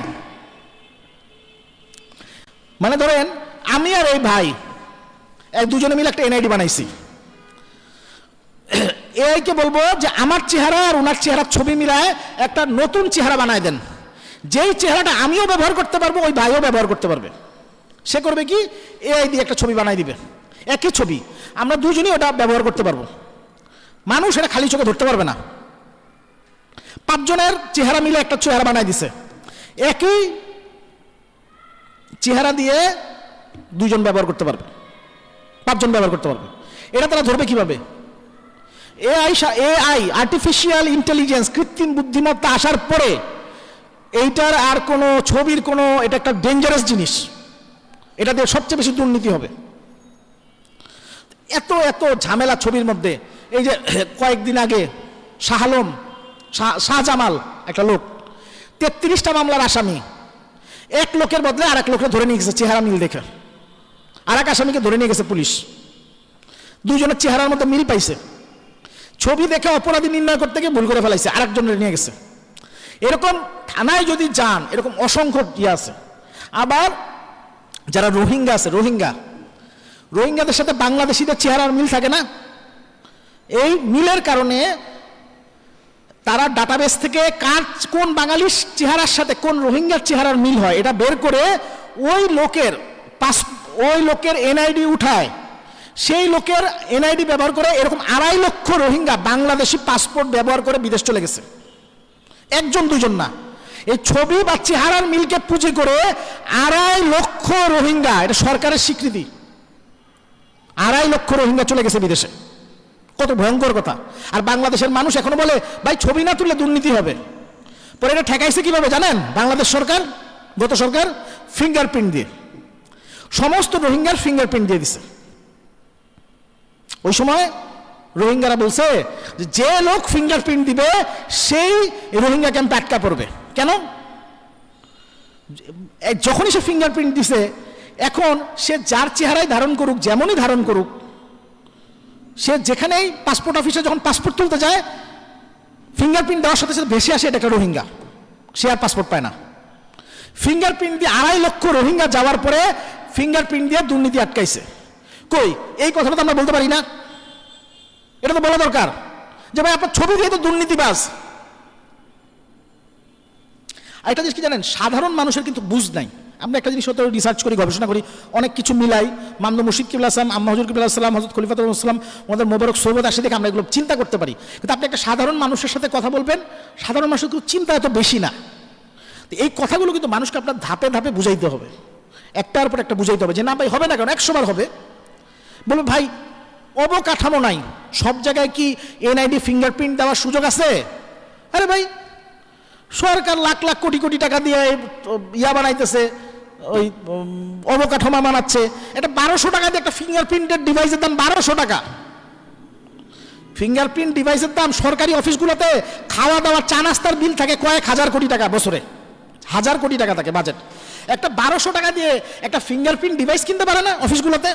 মানে ধরেন আমি আর এই ভাই দুজনে মিলে একটা এনআইডি বানাইছি, এআই কে বলবো যে আমার চেহারা আর ওনার চেহারার ছবি মিলায় একটা নতুন চেহারা বানায় দেন, যেই চেহারাটা আমিও ব্যবহার করতে পারবো, ওই ভাইও ব্যবহার করতে পারবে। সে করবে কি, এআই দিয়ে একটা ছবি বানাই দিবে, একই ছবি, আমরা দুজনই ওটা ব্যবহার করতে পারবো। মানুষ এটা খালি চোখে ধরতে পারবে না। 5 জনের চেহারা মিলে একটা চেহারা বানাই দিছে, একই চেহারা দিয়ে 2 জন ব্যবহার করতে পারবে, 5 জন ব্যবহার করতে পারবে। এটা তারা ধরবে কিভাবে? এআই আর্টিফিশিয়াল ইন্টেলিজেন্স, কৃত্রিম বুদ্ধিমত্তা আসার পরে এইটার আর কোনো ছবির কোনো, এটা একটা ডেঞ্জারাস জিনিস, এটা দিয়ে সবচেয়ে বেশি দুর্নীতি হবে। এত এত ঝামেলা ছবির মধ্যে। এই যে কয়েকদিন আগে শাহজামাল একটা লোক, 33টা মামলার আসামি, এক লোকের বদলে আর এক লোককে ধরে নিয়ে গেছে চেহারা মিল দেখে। আর এক আসামিকে ধরে নিয়ে গেছে পুলিশ, 2 জনের চেহারার মধ্যে মিল পাইছে। ছবি দেখে অপরাধী নির্ণয় করতে গিয়ে ভুল করে ফেলাইছে, আরেকজনের নিয়ে গেছে। এরকম থানায় যদি যান, এরকম অসংখ্য ইয়ে আছে। আবার যারা রোহিঙ্গা আছে, রোহিঙ্গাদের সাথে বাংলাদেশিদের চেহারার মিল থাকে না, এই মিলের কারণে তারা ডাটাবেস থেকে কোন বাঙালির চেহারার সাথে কোন রোহিঙ্গার চেহারার মিল হয় এটা বের করে ওই লোকের এনআইডি উঠায়, সেই লোকের এনআইডি ব্যবহার করে এরকম 2.5 লক্ষ রোহিঙ্গা বাংলাদেশি পাসপোর্ট ব্যবহার করে বিদেশ চলে গেছে। 1 জন 2 জন না, এই ছবি বা চেহারার মিলকে পুঁজি করে 2.5 লক্ষ রোহিঙ্গা, এটা সরকারের স্বীকৃতি, 2.5 লক্ষ রোহিঙ্গা চলে গেছে বিদেশে। কত ভয়ঙ্কর কথা। আর বাংলাদেশের মানুষ এখনো বলে ভাই ছবি না তুললে দুর্নীতি হবে। পরে এটা ঠেকাইছে কিভাবে জানেন? বাংলাদেশ সরকার, গত সরকার ফিঙ্গারপ্রিন্ট দিয়ে, সমস্ত রোহিঙ্গার ফিঙ্গারপ্রিন্ট দিয়ে দিছে। ওই সময় রোহিঙ্গারা বলছে যে লোক ফিঙ্গারপ্রিন্ট দিবে সেই রোহিঙ্গা ক্যাম্পে আটকা পড়বে। কেন? যখনই সে ফিঙ্গারপ্রিন্ট দিছে এখন সে যার চেহারাই ধারণ করুক, যেমনই ধারণ করুক, সে যেখানেই পাসপোর্ট অফিসে যখন পাসপোর্ট তুলতে যায় ফিঙ্গারপ্রিন্ট দেওয়ার সাথে সাথে ভেসে আসে এটা একটা রোহিঙ্গা, সে আর পাসপোর্ট পায় না। ফিঙ্গারপ্রিন্ট দিয়ে 2.5 লক্ষ রোহিঙ্গা যাওয়ার পরে ফিঙ্গারপ্রিন্ট দিয়ে দুর্নীতি আটকাইছে। কই, এই কথাটা তো আমরা বলতে পারি না? এটা তো বলা দরকার যে ভাই আপনার ছবি দিয়ে তো দুর্নীতিবাজ। একটা জিনিস কি জানেন, সাধারণ মানুষের কিন্তু বুঝ নাই। আমরা একটা জিনিস হয়তো রিসার্চ করি, গবেষণা করি, অনেক কিছু মিলাই, মামদা মুর্শিদ কিবলা আসলাম, আম্মা হজুর কিবলা আসলাম, হজরত খলিফাতুল ইসলাম, আমাদের মোবারক সৌবত আসে দেখে আমরা এগুলো চিন্তা করতে পারি। কিন্তু আপনি একটা সাধারণ মানুষের সাথে কথা বলবেন, সাধারণ মানুষের কিন্তু চিন্তা এত বেশি না। এই কথাগুলো কিন্তু মানুষকে আপনার ধাপে ধাপে বুঝাইতে হবে, একটার পর একটা বুঝাইতে হবে যে না ভাই হবে না কেন, 100 বার হবে। বলবে ভাই অবকাঠামো নাই, সব জায়গায় কি এনআইডি ফিঙ্গারপ্রিন্ট দেওয়ার সুযোগ আছে? আরে ভাই সরকার লাখ লাখ কোটি কোটি টাকা দিয়ে ইয়া বানাইতেছে, ওই অবকাঠামো বানাচ্ছে। এটা 1200 টাকা দিয়ে একটা ফিঙ্গারপ্রিন্টের ডিভাইসের দাম 1200 টাকা। ফিঙ্গারপ্রিন্ট ডিভাইসের দাম সরকারি অফিসগুলোতে খাওয়া দাওয়া চা নাস্তার বিল থাকে কয়েক হাজার কোটি টাকা, বছরে 1000 কোটি টাকা থাকে বাজেট। একটা 1200 টাকা দিয়ে একটা ফিঙ্গারপ্রিন্ট ডিভাইস কিনতে পারে না অফিসগুলোতে?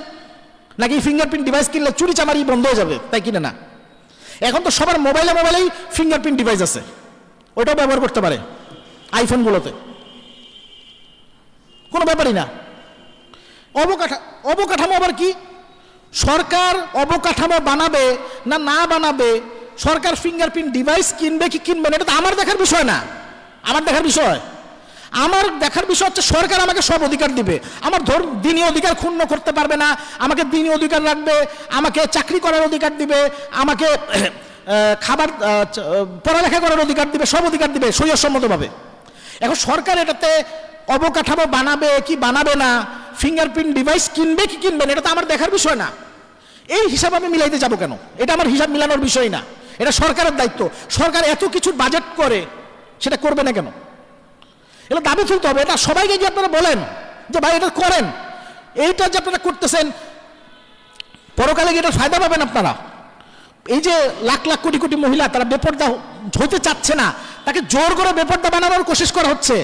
নাকি ফিঙ্গারপ্রিন্ট ডিভাইস কিনলে চুরি চামারি বন্ধ হয়ে যাবে তাই কিনে না? এখন তো সবার মোবাইলেই ফিঙ্গারপ্রিন্ট ডিভাইস আছে, ওইটাও ব্যবহার করতে পারে আইফোনগুলোতে, কোনো ব্যাপারই না। অবকাঠামো আবার কি? সরকার অবকাঠামো বানাবে না না বানাবে, সরকার ফিঙ্গারপ্রিন্ট ডিভাইস কিনবে কি কিনবে না, এটা তো আমার দেখার বিষয় না। আমার দেখার বিষয় হচ্ছে সরকার আমাকে সব অধিকার দিবে। আমার দিনী অধিকার ক্ষুণ্ণ করতে পারবে না, আমাকে দিনী অধিকার রাখবে, আমাকে চাকরি করার অধিকার দিবে, আমাকে খাবার পড়ালেখা করার অধিকার দিবে, সব অধিকার দিবে শরীয়তসম্মতভাবে। এখন সরকার এটাতে অবকাঠামো বানাবে কি বানাবে না, ফিঙ্গারপ্রিন্ট ডিভাইস কিনবে কি কিনবে না, এটা তো আমার দেখার বিষয় না। এই হিসাব আমি মিলাইতে যাব কেন? এটা আমার হিসাব মিলানোর বিষয় না, এটা সরকারের দায়িত্ব। সরকার এত কিছু বাজেট করে, সেটা করবে না কেন? এটা দাবি তুলতে হবে। এটা সবাইকে গিয়ে আপনারা বলেন যে ভাই এটা করেন, এইটা যে আপনারা করতেছেন পরকালে গিয়ে এটা ফায়দা পাবেন আপনারা। এই যে লাখ লাখ কোটি কোটি মহিলা তারা বেপর্দা হতে চাচ্ছে না, তাকে জোর করে বেপর্দা বানানোর কোশিশ করা হচ্ছে,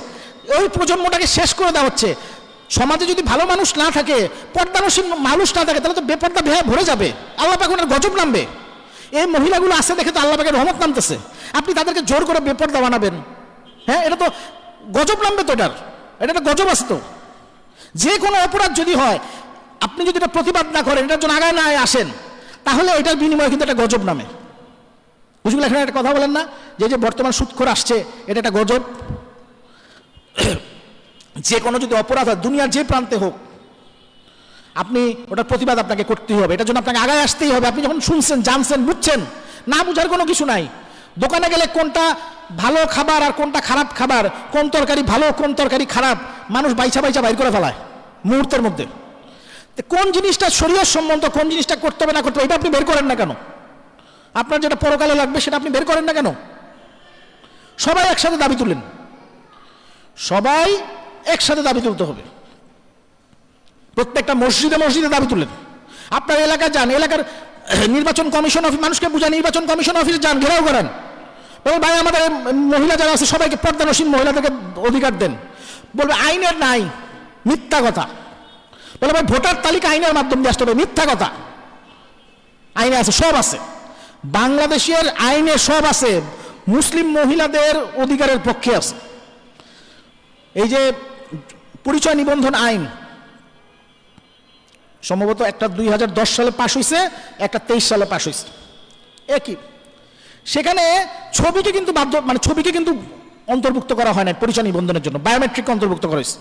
ওই প্রজন্মটাকে শেষ করে দেওয়া হচ্ছে। সমাজে যদি ভালো মানুষ না থাকে, পর্দানসীন মানুষ না থাকে, তাহলে তো বেপর্দা ভরে যাবে, আল্লাহ পাক ওনার গজব নামবে। এই মহিলাগুলো আছে দেখে তো আল্লাহ পাকের রহমত নামতেছে, আপনি তাদেরকে জোর করে বেপর্দা বানাবেন? হ্যাঁ, এটা তো গজব নামবে তো, এটা একটা গজব আছে তো। যে কোনো অপরাধ যদি হয়, আপনি যদি এটা প্রতিবাদ না করেন, এটার জন্য আগায় না আসেন, তাহলে এটার বিনিময়ে কিন্তু একটা গজব নামে। বুঝবেন? এখানে একটা কথা বলেন না যে বর্তমান সুদখোর আসছে, এটা একটা গজব। যে কোনো যদি অপরাধ হয় দুনিয়ার যে প্রান্তে হোক, আপনি ওটার প্রতিবাদ আপনাকে করতেই হবে, এটার জন্য আপনাকে আগায় আসতেই হবে। আপনি যখন শুনছেন, জানছেন, বুঝছেন, না বুঝার কোনো কিছু নাই। দোকানে গেলে কোনটা ভালো খাবার আর কোনটা খারাপ খাবার, কোন তরকারি ভালো কোন তরকারি খারাপ, মানুষ বাইচা বাইর করে ফেলায় মুহূর্তের মধ্যে। কোন জিনিসটা শরীয়ত সম্মত, কোন জিনিসটা করতে হবে না করতে হবে, এটা আপনি বের করেন না কেন? আপনার যেটা পরকালে লাগবে সেটা আপনি বের করেন না কেন? সবাই একসাথে দাবি তুলেন, সবাই একসাথে দাবি তুলতে হবে। প্রত্যেকটা মসজিদে মসজিদে দাবি তুলেন। আপনার এলাকায় যান, এলাকার নির্বাচন কমিশন অফিস, মানুষকে বুঝান, নির্বাচন কমিশন অফিসে যান, ঘেরাও করেন, ভাই আমাদের মহিলা যারা আছে সবাইকে পর্দানসীন মহিলাদেরকে অধিকার দেন। বলবে আইনের নাই, মিথ্যা কথা। বলে ভাই ভোটার তালিকা আইনের মাধ্যমে দিয়ে আসতে হবে, মিথ্যা কথা। আইনে আছে, সব আছে, বাংলাদেশের আইনে সব আছে, মুসলিম মহিলাদের অধিকারের পক্ষে আছে। এই যে পরিচয় নিবন্ধন আইন, সম্ভবত একটা 2010 সালে পাশ হয়েছে, একটা 23 সালে পাশ হয়েছে, একই। সেখানে ছবিকে কিন্তু ছবিকে কিন্তু অন্তর্ভুক্ত করা হয় না পরিচয় নিবন্ধনের জন্য, বায়োমেট্রিক অন্তর্ভুক্ত করা হয়েছে।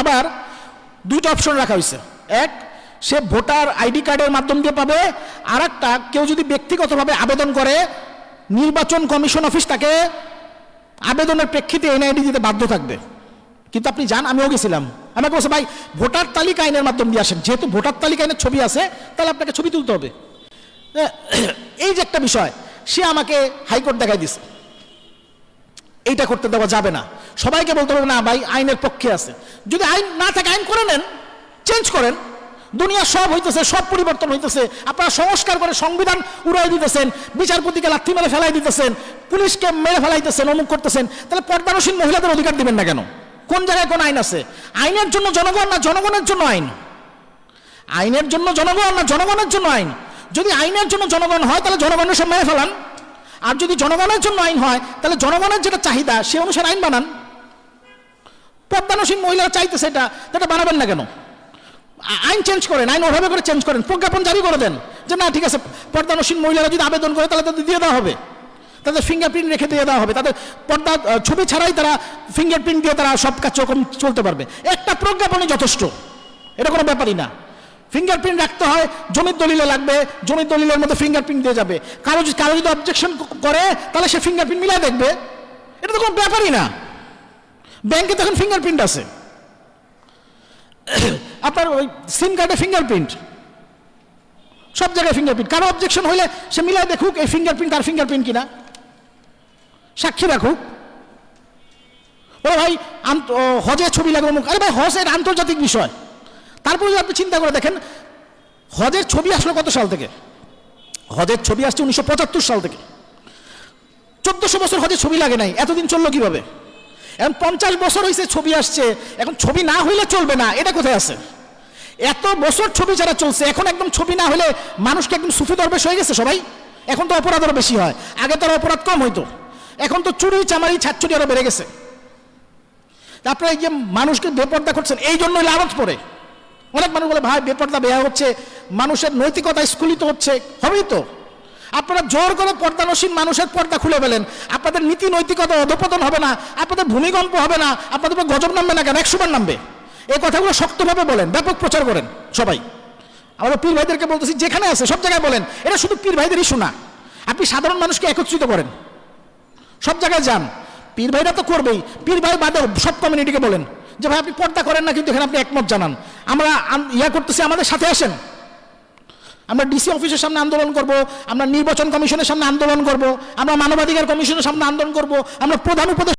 আবার দুইটা অপশন রাখা হয়েছে, এক সে ভোটার আইডি কার্ডের মাধ্যম দিয়ে পাবে, আর একটা কেউ যদি ব্যক্তিগতভাবে আবেদন করে নির্বাচন কমিশন অফিস তাকে আবেদনের প্রেক্ষিতে এনআইডি দিতে বাধ্য থাকবে। কিন্তু আপনি যান, আমিও গেছিলাম, আমাকে বলছে ভাই ভোটার তালিকা আইনের মাধ্যম দিয়ে আসেন, যেহেতু ভোটার তালিকা আইনের ছবি আছে তাহলে আপনাকে ছবি তুলতে হবে। এই যে একটা বিষয়, সে আমাকে হাইকোর্ট দেখাই দিছে, এইটা করতে দেওয়া যাবে না। সবাইকে বলতে হবে না ভাই আইনের পক্ষে আছে। যদি আইন না থাকে আইন করে নেন, চেঞ্জ করেন। দুনিয়া সব হইতেছে, সব পরিবর্তন হইতেছে, আপনারা সংস্কার করে সংবিধান উড়াই দিতেছেন, বিচারপতিকে লাথি মেরে ফেলাই দিতেছেন, পুলিশকে মেরে ফেলাইতেছেন, অমুক করতেছেন, তাহলে পর্দানসীন মহিলাদের অধিকার দিবেন না কেন? কোন জায়গায় কোন আইন আছে? আইনের জন্য জনগণ না জনগণের জন্য আইন? আইনের জন্য জনগণ না জনগণের জন্য আইন? যদি আইনের জন্য জনগণ হয় তাহলে জনগণের সব মেরে ফেলান, আর যদি জনগণের জন্য আইন হয় তাহলে জনগণের যেটা চাহিদা সে অনুসারে আইন বানান। পর্দানসীন মহিলারা চাইতেছে এটা বানাবেন না কেন? আইন চেঞ্জ করেন, আইন ওভাবে করে চেঞ্জ করেন, প্রজ্ঞাপন জারি করে দেন যে না ঠিক আছে, পর্দানসীন মহিলারা যদি আবেদন করে তাহলে তাদের দিয়ে দেওয়া হবে, তাদের ফিঙ্গারপ্রিন্ট রেখে দিয়ে দেওয়া হবে, তাদের পর্দা ছবি ছাড়াই তারা ফিঙ্গারপ্রিন্ট দিয়ে তারা সব কাজ রকম চলতে পারবে। একটা প্রজ্ঞাপনই যথেষ্ট, এটা কোনো ব্যাপারই না। ফিঙ্গারপ্রিন্ট রাখতে হয়, জমির দলিলে লাগবে, জমির দলিলের মধ্যে ফিঙ্গারপ্রিন্ট দিয়ে যাবে। কারো যদি অবজেকশন করে তাহলে সে ফিঙ্গারপ্রিন্ট মিলাই দেখবে, এটা তো কোনো ব্যাপারই না। ব্যাংকে তখন ফিঙ্গারপ্রিন্ট আছে, আপনার ওই সিম কার্ডে ফিঙ্গারপ্রিন্ট, সব জায়গায় ফিঙ্গারপ্রিন্ট। কারো অবজেকশন হইলে সে মিলাই দেখুক এই ফিঙ্গারপ্রিন্ট তার ফিঙ্গারপ্রিন্ট কিনা, সাক্ষী রাখুক। ওরা ভাই হজে ছবি লাগবে, আরে ভাই হজ এর আন্তর্জাতিক বিষয়। তারপরে যদি আপনি চিন্তা করে দেখেন হজের ছবি আসলো কত সাল থেকে? হজের ছবি আসছে 1975 সাল থেকে। 1400 বছর হজের ছবি লাগে নাই, এতদিন চললো কিভাবে? এখন 50 বছর হয়েছে ছবি আসছে, এখন ছবি না হইলে চলবে না, এটা কোথায় আছে? এত বছর ছবি যারা চলছে, এখন একদম ছবি না হলে মানুষকে একদম সুফি দরবেশ হয়ে গেছে সবাই। এখন তো অপরাধ আরো বেশি হয়, আগে তো অপরাধ কম হইতো, এখন তো চুরি চামারি ছাড়ছুরি আরো বেড়ে গেছে। তারপরে এই যে মানুষকে বেপর্দা করছেন, এই জন্যই লালত পড়ে। অনেক মানুষ বলে ভাই বেপর্দা বেয়া হচ্ছে, মানুষের নৈতিকতা স্খলিত হচ্ছে। হবেই তো, আপনারা জোর করে পর্দানসীন মানুষের পর্দা খুলে ফেলেন, আপনাদের নীতি নৈতিকতা অধঃপতন হবে না, আপনাদের ভূমিকম্প হবে না, আপনাদের উপর গজব নামবে না কেন? 100 বার নামবে। এই কথাগুলো শক্তভাবে বলেন, ব্যাপক প্রচার করেন সবাই। আমরা পীর ভাইদেরকে বলতেছি, যেখানে আছে সব জায়গায় বলেন, এটা শুধু পীর ভাইদের ইস্যু না। আপনি সাধারণ মানুষকে একত্রিত করেন, সব জায়গায় যান। পীর ভাইরা তো করবেই, পীর ভাই বাদে সব কমিউনিটিকে বলেন যে ভাই আপনি পর্দা করেন না, কিন্তু এখানে আপনি একমত জানান। আমরা করতেছি, আমাদের সাথে আসেন। আমরা ডিসি অফিসের সামনে আন্দোলন করব, আমরা নির্বাচন কমিশনের সামনে আন্দোলন করব, আমরা মানবাধিকার কমিশনের সামনে আন্দোলন করব, আমরা প্রধান উপদেষ্টা